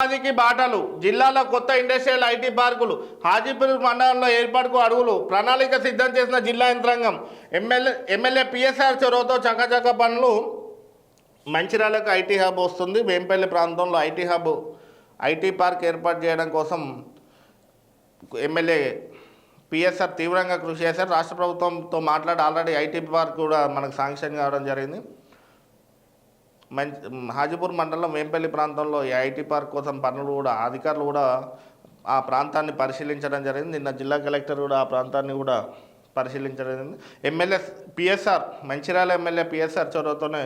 ఉపాధికి బాటలు జిల్లాలో కొత్త ఇండస్ట్రియల్ ఐటీ పార్కులు హాజీపూర్ మండలంలో ఏర్పాటుకు అడుగులు ప్రణాళిక సిద్ధం చేసిన జిల్లా యంత్రాంగం ఎమ్మెల్యే పిఎస్ఆర్ చొరవతో చకచక పనులు మంచిర్యాలకు ఐటీ హబ్ వస్తుంది. వేంపల్లి ప్రాంతంలో ఐటీ పార్క్ ఏర్పాటు చేయడం కోసం ఎమ్మెల్యే పిఎస్ఆర్ తీవ్రంగా కృషి చేశారు. రాష్ట్ర ప్రభుత్వంతో మాట్లాడి ఆల్రెడీ ఐటీ పార్క్ కూడా మనకు శాంక్షన్ కావడం జరిగింది. హాజీపూర్ మండలం వేంపల్లి ప్రాంతంలో ఈ ఐటీ పార్క్ కోసం పనులు కూడా అధికారులు కూడా ఆ ప్రాంతాన్ని పరిశీలించడం జరిగింది. నిన్న జిల్లా కలెక్టర్ కూడా ఆ ప్రాంతాన్ని కూడా పరిశీలించడం జరిగింది. మంచిర్యాల ఎమ్మెల్యే పిఎస్ఆర్ చొరవతోనే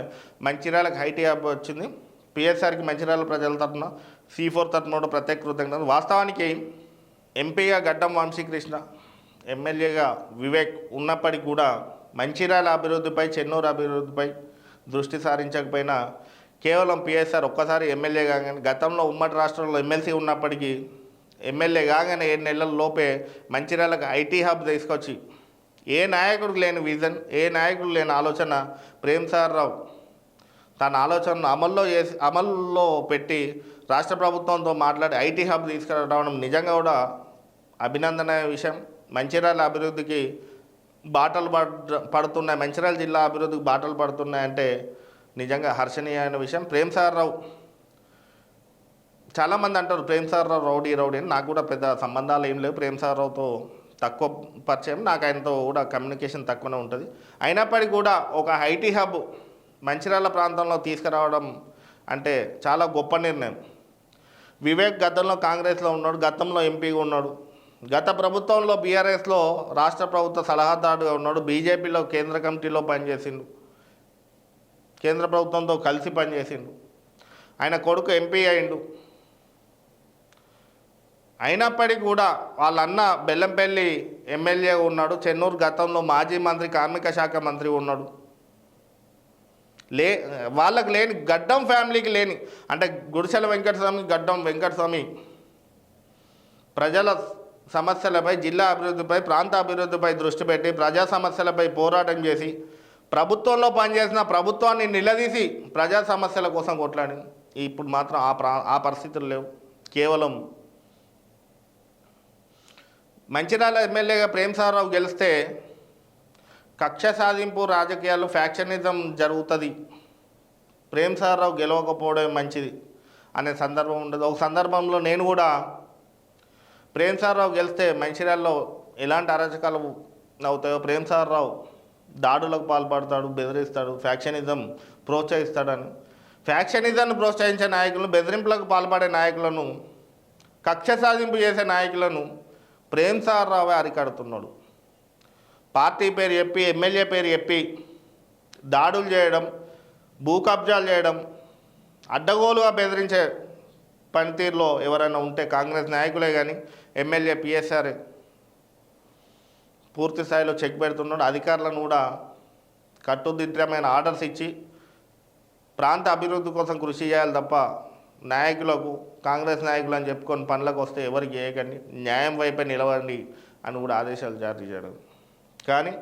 మంచిర్యాలకు ఐటీ హబ్ వచ్చింది. పిఎస్ఆర్కి మంచిర్యాల ప్రజల తరఫున C4 తరఫున కూడా ప్రత్యేక కృతజ్ఞతలు. వాస్తవానికి ఎంపీగా గడ్డం వంశీకృష్ణ, ఎమ్మెల్యేగా వివేక్ ఉన్నప్పటికీ కూడా మంచిర్యాల అభివృద్ధిపై, చెన్నూరు అభివృద్ధిపై దృష్టి సారించకపోయినా కేవలం పిఎస్ఆర్ ఒక్కసారి ఎమ్మెల్యే కాగానే, గతంలో ఉమ్మడి రాష్ట్రంలో ఎమ్మెల్సీ ఉన్నప్పటికీ ఎమ్మెల్యే కాగానే 7 నెలల లోపే మంచిర్యాలకు ఐటీ హబ్ తీసుకొచ్చి ఏ నాయకుడికి లేని విజన్, ఏ నాయకుడు లేని ఆలోచన ప్రేమ్సాగర్ రావు తన ఆలోచనను అమల్లో పెట్టి రాష్ట్ర ప్రభుత్వంతో మాట్లాడి ఐటీ హబ్ తీసుకురావడం నిజంగా కూడా అభినందన విషయం. మంచిర్యాల అభివృద్ధికి బాటలు పడుతున్నాయి, మంచిర్యాల జిల్లా అభివృద్ధికి బాటలు పడుతున్నాయంటే నిజంగా హర్షణీయమైన విషయం. ప్రేమ్సాగర్ రావు చాలామంది అంటారు ప్రేమ్సాగర్ రావు రౌడీ అని. నాకు కూడా పెద్ద సంబంధాలు ఏం లేవు. ప్రేమ్సాగర్ రావుతో తక్కువ పరిచయం, నాకు ఆయనతో కూడా కమ్యూనికేషన్ తక్కువనే ఉంటుంది. అయినప్పటికీ కూడా ఒక ఐటీ హబ్ మంచిర్యాల ప్రాంతంలో తీసుకురావడం అంటే చాలా గొప్ప నిర్ణయం. వివేక్ గతంలో కాంగ్రెస్లో ఉన్నాడు, గతంలో ఎంపీగా ఉన్నాడు, గత ప్రభుత్వంలో బీఆర్ఎస్లో రాష్ట్ర ప్రభుత్వ సలహాదారుగా ఉన్నాడు, బీజేపీలో కేంద్ర కమిటీలో పనిచేసిండు, కేంద్ర ప్రభుత్వంతో కలిసి పనిచేసిండు, ఆయన కొడుకు ఎంపీ అయిండు. అయినప్పటికీ కూడా వాళ్ళ అన్న బెల్లంపల్లి ఎమ్మెల్యే ఉన్నాడు, చెన్నూరు గతంలో మాజీ మంత్రి, కార్మిక శాఖ మంత్రి ఉన్నాడు. వాళ్ళకి లేని గడ్డం ఫ్యామిలీకి లేని అంటే గుడిసెల వెంకటస్వామి, గడ్డం వెంకటస్వామి ప్రజల సమస్యలపై, జిల్లా అభివృద్ధిపై, ప్రాంత అభివృద్ధిపై దృష్టి పెట్టి ప్రజా సమస్యలపై పోరాటం చేసి ప్రభుత్వంలో పనిచేసిన ప్రభుత్వాన్ని నిలదీసి ప్రజా సమస్యల కోసం కొట్లాడి ఇప్పుడు మాత్రం ఆ పరిస్థితులు లేవు. కేవలం మంచిర్యాల ఎమ్మెల్యేగా ప్రేమ్సాగర్ రావు గెలిస్తే కక్ష సాధింపు రాజకీయాలు, ఫ్యాక్షనిజం జరుగుతుంది, ప్రేమ్సాగర్ రావు గెలవకపోవడం మంచిది అనే సందర్భం ఉండదు. ఒక సందర్భంలో నేను కూడా ప్రేమ్సాగర్ రావు గెలిస్తే మంచిర్యాలలో ఎలాంటి అరాచకాలు అవుతాయో, ప్రేమ్సాగర్ రావు దాడులకు పాల్పడతాడు, బెదిరిస్తాడు, ఫ్యాక్షనిజం ప్రోత్సహిస్తాడని, ఫ్యాక్షనిజాన్ని ప్రోత్సహించే నాయకులను, బెదిరింపులకు పాల్పడే నాయకులను, కక్ష సాధింపు చేసే నాయకులను ప్రేమ్సాగర్ రావే అరికడుతున్నాడు. పార్టీ పేరు చెప్పి, ఎమ్మెల్యే పేరు చెప్పి దాడులు చేయడం, భూ కబ్జాలు చేయడం, అడ్డగోలుగా బెదిరించే పనితీరులో ఎవరైనా ఉంటే కాంగ్రెస్ నాయకులే కానీ ఎమ్మెల్యే పిఎస్ఆర్ పూర్తి స్థాయిలో చెక్ పెడుతున్నాడు. అధికారులను కూడా కట్టుదిట్టమైన ఆర్డర్స్ ఇచ్చి ప్రాంత అభివృద్ధి కోసం కృషి చేయాలి తప్ప నాయకులకు, కాంగ్రెస్ నాయకులు అని చెప్పుకొని పనులకు వస్తే ఎవరికి చేయకండి, న్యాయం వైపే నిలవండి అని కూడా ఆదేశాలు జారీ చేయడం. కానీ